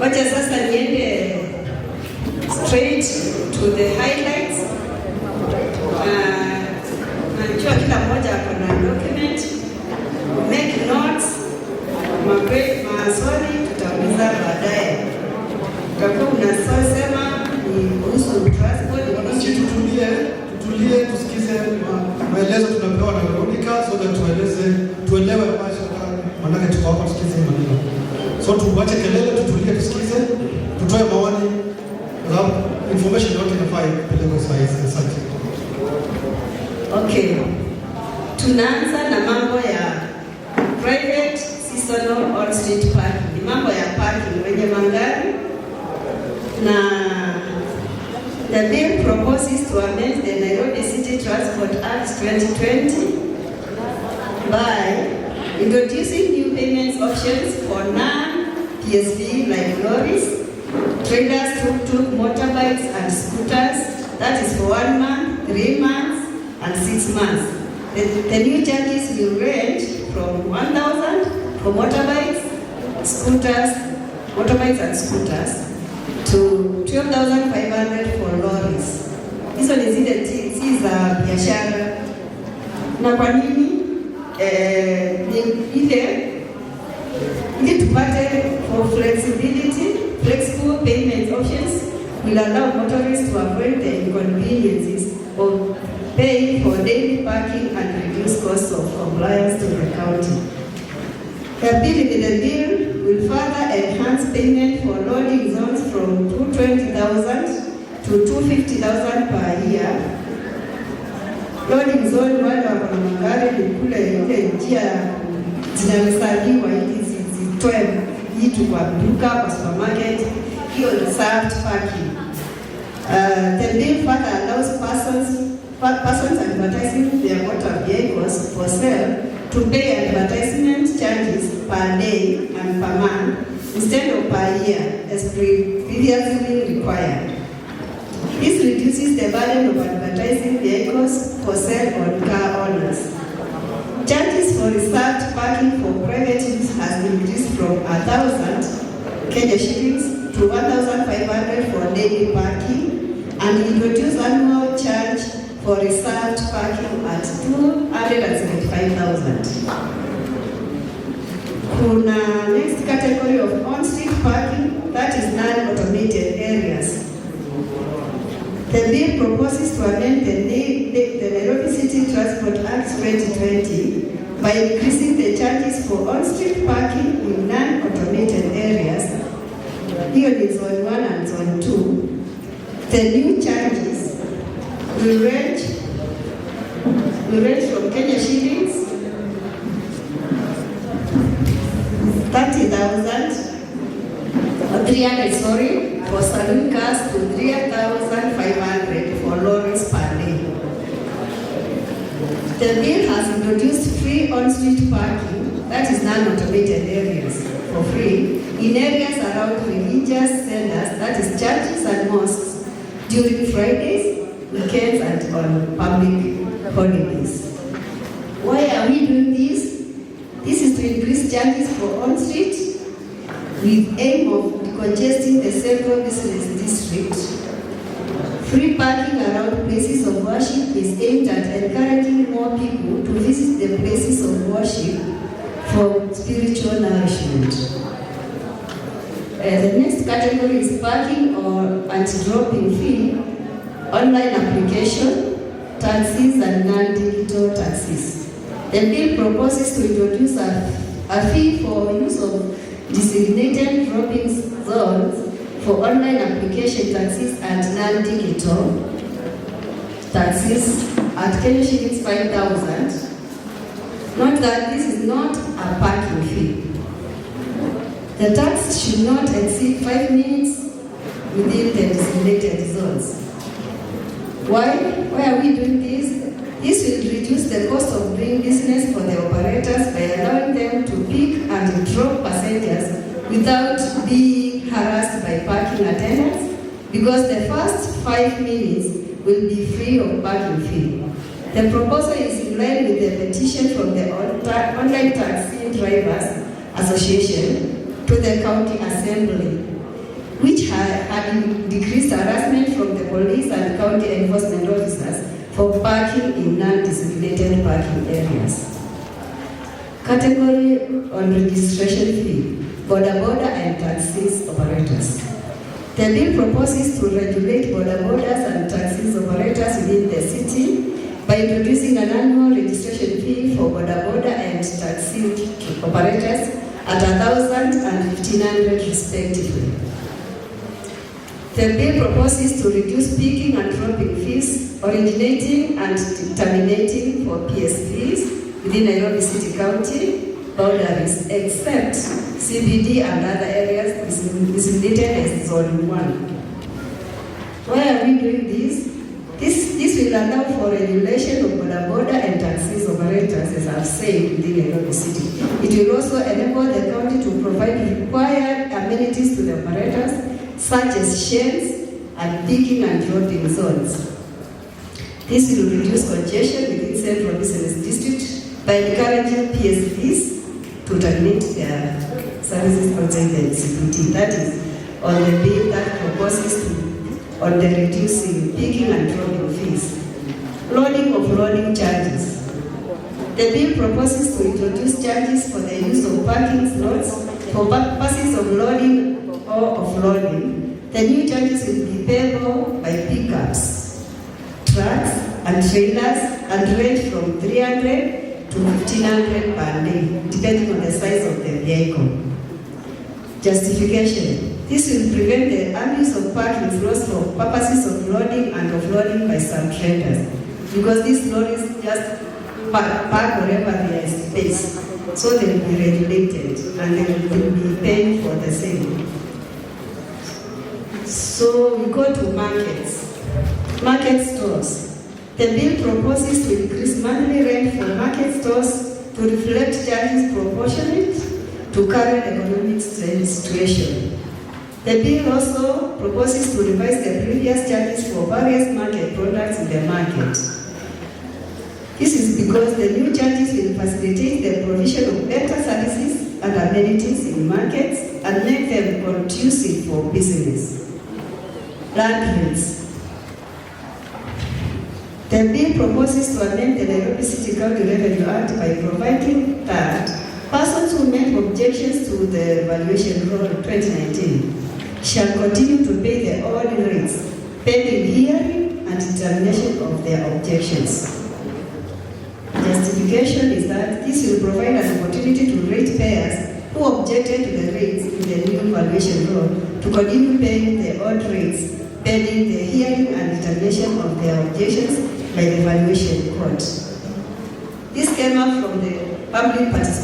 Wacha sasa niende straight to the highlights. Najua kila mmoja ako na document. Make notes. Maswali tutauliza baadaye. Utakuwa unasema ni kuhusu transport. Tutulie tusikize maelezo tunapewa na Veronica so that tuelewe maana tuko hapa tusikize maneno. So tuache kelele, tutulie tusikize, tutoe maoni. Information yote inafaa ipelekwe site. Okay. Tunaanza na mambo ya private seasonal on-street parking. Ni mambo ya parking wenye magari, na the bill proposes to amend the Nairobi City Transport Act 2020 by introducing new payments options for non-PSV like lorries, trailers, tuk-tuk, motorbikes and scooters. That is for 1 month, 3 months and 6 months. The new charges will range from 1,000 for motorbikes and scooters to 12,500 for lorries. Hizo ni zile si za biashara. Na kwa nini? Ili tupate for flexible payment options will allow motorists to avoid the inconveniences of paying for daily parking and reduce costs of compliance to the county. The bill will further enhance payment for loading zones from 220,000 to 250,000 per year. Loading zone wale wako na magari ni kule ile njia zinahesabiwa ili zitoe vitu kwa duka, kwa supermarket. Hiyo ni reserved parking. The bill further allows persons advertising their motor vehicles for sale to pay advertisement charges per day and per month instead of per year as previously required. This reduces the burden of advertising vehicles for sale on car owners. Charges for reserved parking for private use has increased from 1,000 Kenya shillings to 1,500 for daily parking, and introduce annual charge for reserved parking at 275,000. Kuna next category of on-street parking, that is non-automated areas. The bill proposes to amend the Nairobi City Transport Act 2020 by increasing the charges for on-street parking in non-automated areas. Here is Zone 1 and Zone 2. The new charges will range from Kenya shillings 300 for saloon cars to 3,500 for lorries per day. The bill has introduced free on-street parking, that is non-automated areas, for free in areas around religious centers, that is churches and mosques, during Fridays, weekends and on public holidays. Why are we doing this? This is to increase charges for on-street with aim of decongesting the central business district. Free parking around places of worship is aimed at encouraging more people to visit the places of worship for spiritual nourishment. The next category is parking or anti-dropping fee, online application, taxis and non-digital taxis. The bill proposes to introduce a fee for use of designated dropping zones for online application taxis and non-digital taxis at Kenya shillings 5,000. Note that this is not a parking fee. The tax should not exceed 5 minutes within the designated zones. Why are we doing this? This will reduce the cost of doing business for the operators by allowing them to pick and drop passengers without being harassed by parking attendants, because the first 5 minutes will be free of parking fee. The proposal is in line with the petition from the Online Taxi Drivers Association to the County Assembly. which had decreased harassment from the police and county enforcement officers for parking in non-designated parking areas. Category on registration fee, border and taxis operators. The bill proposes to regulate border and taxis operators within the city by introducing an annual registration fee for border and taxi operators at 1,000 and 1,500 respectively. The bill proposes to reduce picking and dropping fees originating and terminating for PSVs within Nairobi City County boundaries, except CBD and other areas designated as Zone 1. Why are we doing this? This will allow for regulation of border and taxis operators, as I've said, within Nairobi City. It will also enable the county to provide required amenities to the operators, such as sheds and picking and dropping zones. This will reduce congestion within central business district by encouraging PSVs to terminate their services outside the CBD. That is on the bill that proposes on the reducing picking and dropping fees. Loading charges. The bill proposes to introduce charges for the use of parking slots for purposes of loading or offloading. The new charges will be payable by pickups, trucks and trailers and range from 300 to 1,500 per day, depending on the size of the vehicle. Justification. This will prevent the abuse of parking slots for purposes of loading and offloading by some traders, because these lorries just park wherever there is space, so they will be regulated and they will be paying for the same. So we go to market stores. The bill proposes to increase monthly rent for market stores to reflect charges proportionate to current economic situation. The bill also proposes to revise the previous charges for various market products in the market. This is because the new charges will facilitate the provision of better services and amenities in markets and make them conducive for business. Land rates. The bill proposes to amend the Nairobi City County Revenue Act by providing that persons who make objections to the valuation roll 2019 shall continue to pay the old rates pending hearing and determination of their objections. Justification is that this will provide an opportunity to ratepayers who objected to the rates in the new valuation roll to continue paying the old rates pending the hearing and determination of their objections by the valuation court. This came out from the public participation